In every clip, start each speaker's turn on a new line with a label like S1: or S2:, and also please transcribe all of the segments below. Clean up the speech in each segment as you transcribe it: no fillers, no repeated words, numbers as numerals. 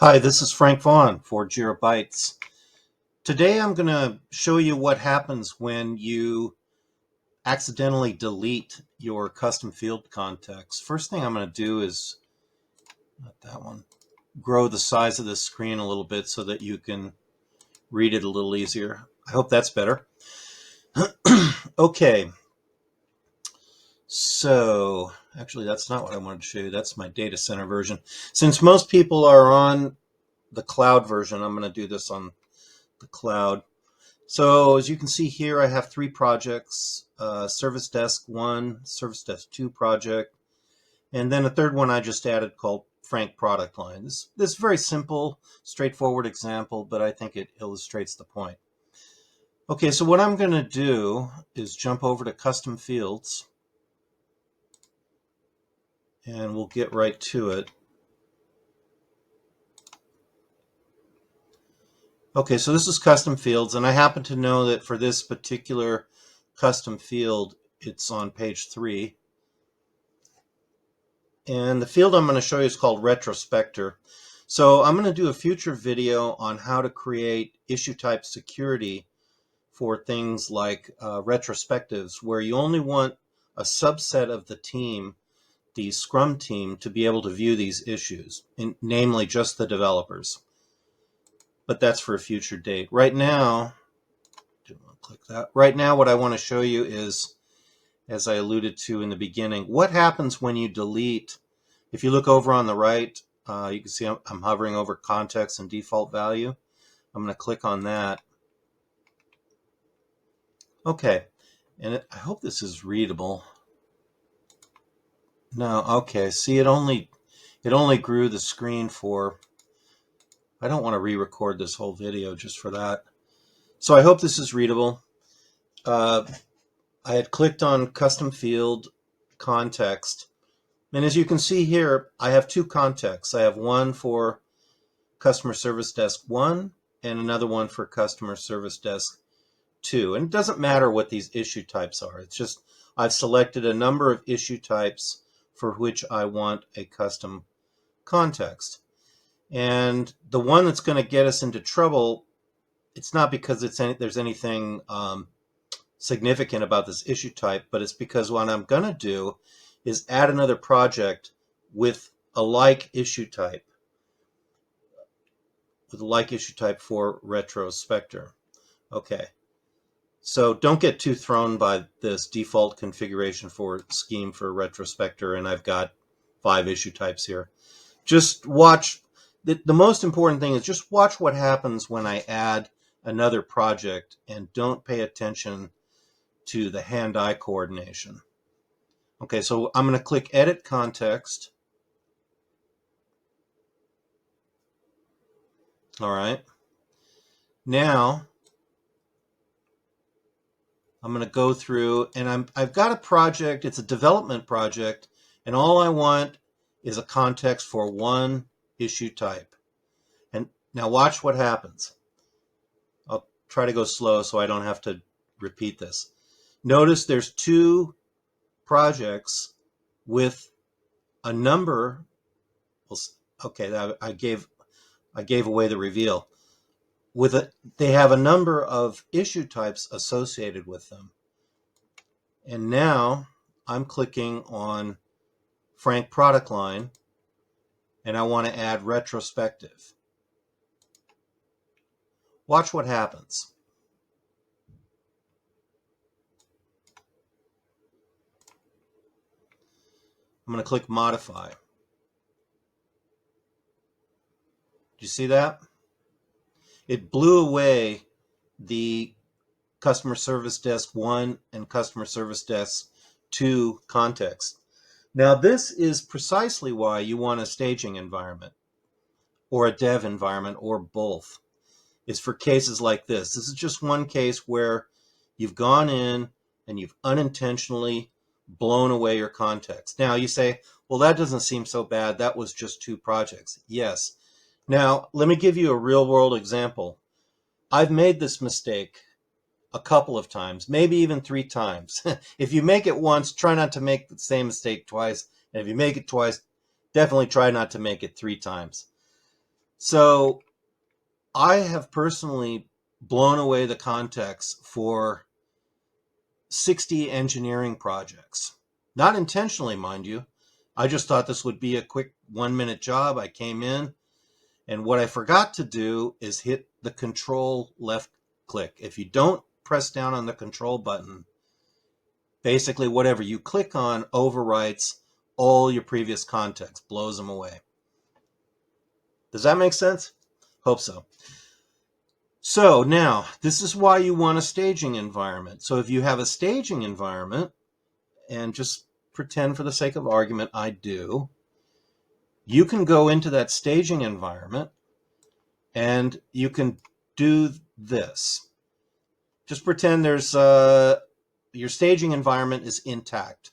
S1: Hi, this is Frank Vaughn for JiraBytes. Today I'm going to show you what happens when you accidentally delete your custom field context. First thing I'm going to do is, not that one, grow the size of the screen a little bit so that you can read it a little easier. I hope that's better. Okay, so actually that's not what I wanted to show you. That's my data center version. Since most people are on the cloud version, I'm going to do this on the cloud. So as you can see here, I have three projects, Service Desk 1, Service Desk 2 project, and then a third one I just added called Frank Product Line. This is a very simple, straightforward example, but I think it illustrates the point. Okay, so what I'm going to do is jump over to Custom Fields, and we'll get right to it. Okay, so this is Custom Fields, and I happen to know that for this particular custom field, it's on page 3. And the field I'm going to show you is called Retrospector. So I'm going to do a future video on how to create issue type security for things like retrospectives, where you only want a subset of the team, the Scrum team, to be able to view these issues, namely just the developers. But that's for a future date. Right now, didn't want to click that. Right now, what I want to show you is, as I alluded to in the beginning, what happens when you delete. If you look over on the right, you can see I'm hovering over context and default value. I'm going to click on that. Okay, and I hope this is readable. No, okay. See, it only grew the screen for. I don't want to re-record this whole video just for that. So I hope this is readable. I had clicked on custom field context. And as you can see here, I have two contexts. I have one for Customer Service Desk 1 and another one for Customer Service Desk 2. And it doesn't matter what these issue types are. It's just I've selected a number of issue types for which I want a custom context. And the one that's going to get us into trouble, it's not because there's anything significant about this issue type, but it's because what I'm going to do is add another project with a like issue type, for Retrospector. Okay, so don't get too thrown by this default configuration for scheme for Retrospector, and I've got 5 issue types here. Just watch. The most important thing is just watch what happens when I add another project, and don't pay attention to the hand-eye coordination. Okay, so I'm going to click Edit Context. All right. Now I'm going to go through, and I've got a project. It's a development project, and all I want is a context for one issue type. And now watch what happens. I'll try to go slow so I don't have to repeat this. Notice there's 2 projects with a number. Okay, I gave away the reveal. They have a number of issue types associated with them. And now I'm clicking on Frank Product Line, and I want to add retrospective. Watch what happens. I'm going to click Modify. Do you see that? It blew away the Customer Service Desk 1 and Customer Service Desk 2 context. Now, this is precisely why you want a staging environment or a dev environment or both. It's for cases like this. This is just one case where you've gone in and you've unintentionally blown away your context. Now, you say, well, that doesn't seem so bad. That was just 2 projects. Yes. Now, let me give you a real-world example. I've made this mistake a couple of times, maybe even 3 times. If you make it once, try not to make the same mistake twice. And if you make it twice, definitely try not to make it 3 times. So I have personally blown away the context for 60 engineering projects. Not intentionally, mind you. I just thought this would be a quick 1-minute job. I came in, and what I forgot to do is hit the control left click. If you don't press down on the control button, basically whatever you click on overwrites all your previous context, blows them away. Does that make sense? Hope so. So now, this is why you want a staging environment. So if you have a staging environment, and just pretend for the sake of argument I do, you can go into that staging environment and you can do this. Just pretend there's your staging environment is intact.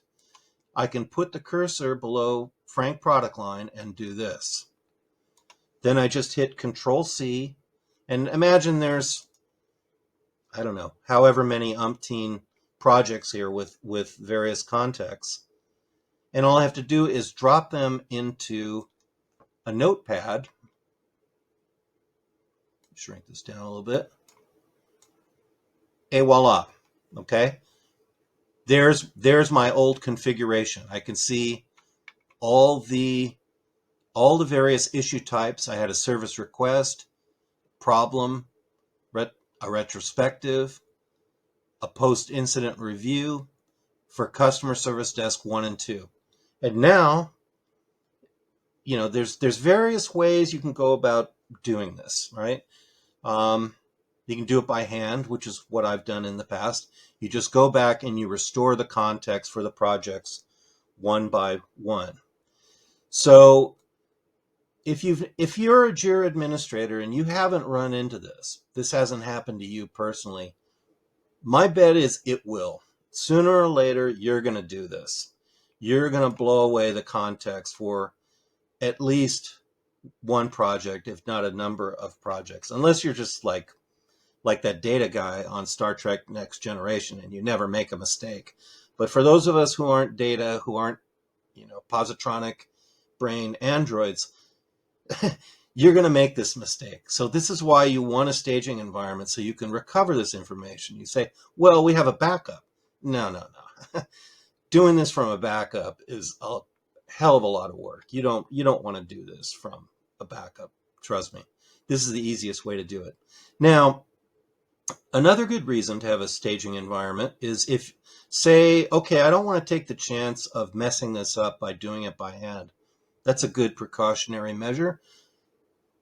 S1: I can put the cursor below Frank product line and do this. Then I just hit Control C, and imagine there's, I don't know, however many umpteen projects here with various contexts. And all I have to do is drop them into a notepad. Shrink this down a little bit. Et voila. Okay. There's my old configuration. I can see all the various issue types. I had a service request, problem, a retrospective, a post-incident review for customer service desk 1 and 2. And now, there's various ways you can go about doing this, right? You can do it by hand, which is what I've done in the past. You just go back and you restore the context for the projects one by one. So if you're a Jira administrator and you haven't run into this hasn't happened to you personally, my bet is it will. Sooner or later, you're going to do this. You're going to blow away the context for at least one project, if not a number of projects, unless you're just like that data guy on Star Trek Next Generation and you never make a mistake. But for those of us who aren't data, who aren't, positronic brain androids, you're going to make this mistake. So this is why you want a staging environment, so you can recover this information. You say, well, we have a backup. No. Doing this from a backup is a hell of a lot of work. You don't want to do this from a backup. Trust me. This is the easiest way to do it. Now, another good reason to have a staging environment is if, say, okay, I don't want to take the chance of messing this up by doing it by hand. That's a good precautionary measure.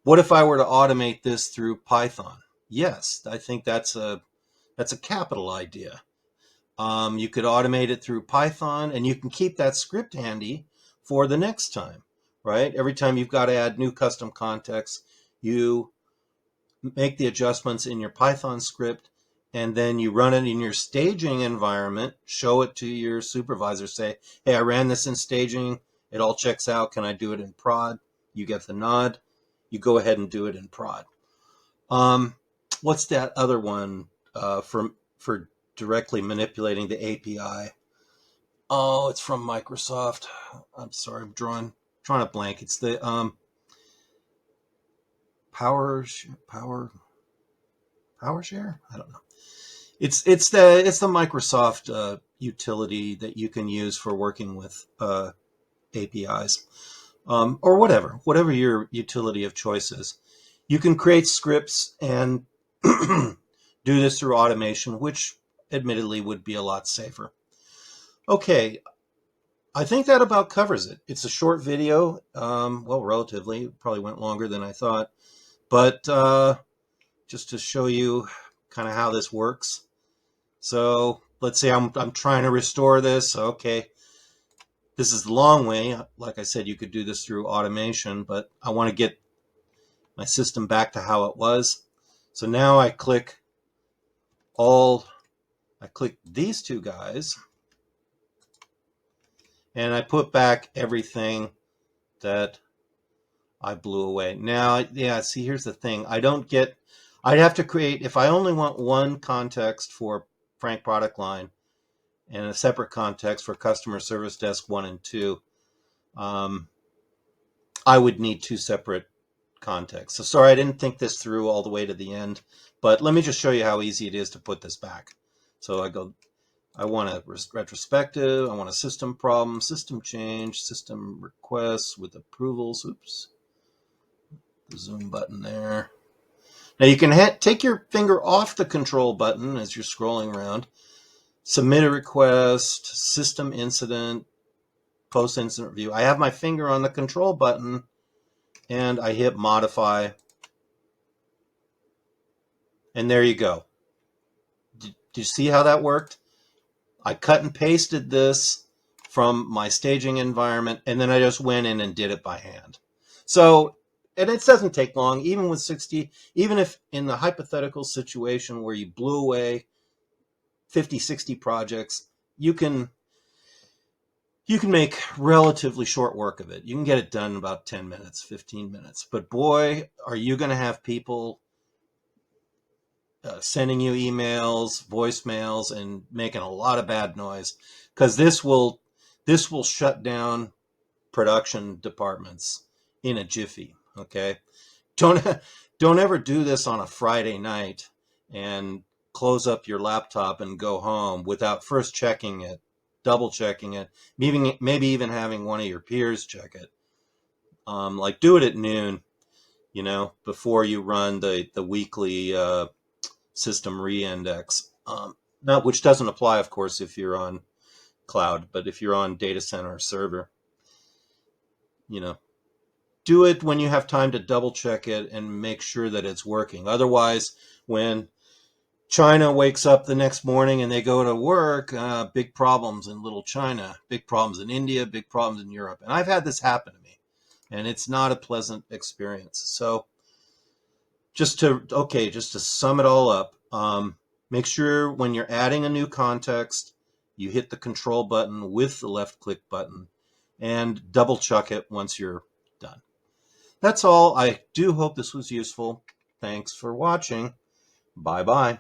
S1: What if I were to automate this through Python? Yes, I think that's a capital idea. You could automate it through Python, and you can keep that script handy for the next time, right? Every time you've got to add new custom context, you make the adjustments in your Python script, and then you run it in your staging environment, show it to your supervisor, say, hey, I ran this in staging, it all checks out, can I do it in prod? You get the nod, you go ahead and do it in prod. What's that other one for directly manipulating the API? Oh, it's from Microsoft. I'm sorry, I'm drawing a blank. It's the PowerShare. I don't know. It's the Microsoft utility that you can use for working with APIs, or whatever your utility of choice is. You can create scripts and do this through automation, which admittedly would be a lot safer. Okay, I think that about covers it. It's a short video, well, relatively. It probably went longer than I thought, but just to show you kind of how this works. So let's say I'm trying to restore this. Okay, this is the long way. Like I said, you could do this through automation, but I want to get my system back to how it was. So now I click these two guys, and I put back everything that I blew away. Now, yeah, see, here's the thing. I'd have to create, if I only want one context for Frank product line and a separate context for customer service desk 1 and 2, I would need two separate context. So sorry, I didn't think this through all the way to the end, but let me just show you how easy it is to put this back. So I want a retrospective, I want a system problem, system change, system requests with approvals. Oops, the zoom button there. Now you can take your finger off the control button as you're scrolling around. Submit a request, system incident, post incident review. I have my finger on the control button and I hit modify. And there you go. Do you see how that worked? I cut and pasted this from my staging environment, and then I just went in and did it by hand. So, and it doesn't take long, even with 60, even if in the hypothetical situation where you blew away 50, 60 projects, you can make relatively short work of it. You can get it done in about 10 minutes, 15 minutes. But boy, are you going to have people sending you emails, voicemails, and making a lot of bad noise, because this will shut down production departments in a jiffy. Okay, don't don't ever do this on a Friday night and close up your laptop and go home without first checking it, double checking it, maybe even having one of your peers check it. Like do it at noon, before you run the weekly system reindex. Not which doesn't apply, of course, if you're on cloud, but if you're on data center or server, do it when you have time to double check it and make sure that it's working. Otherwise, when China wakes up the next morning and they go to work, big problems in little China, big problems in India, big problems in Europe. And I've had this happen to me, and it's not a pleasant experience. So just to sum it all up, make sure when you're adding a new context, you hit the control button with the left click button and double check it once you're done. That's all. I do hope this was useful. Thanks for watching. Bye-bye.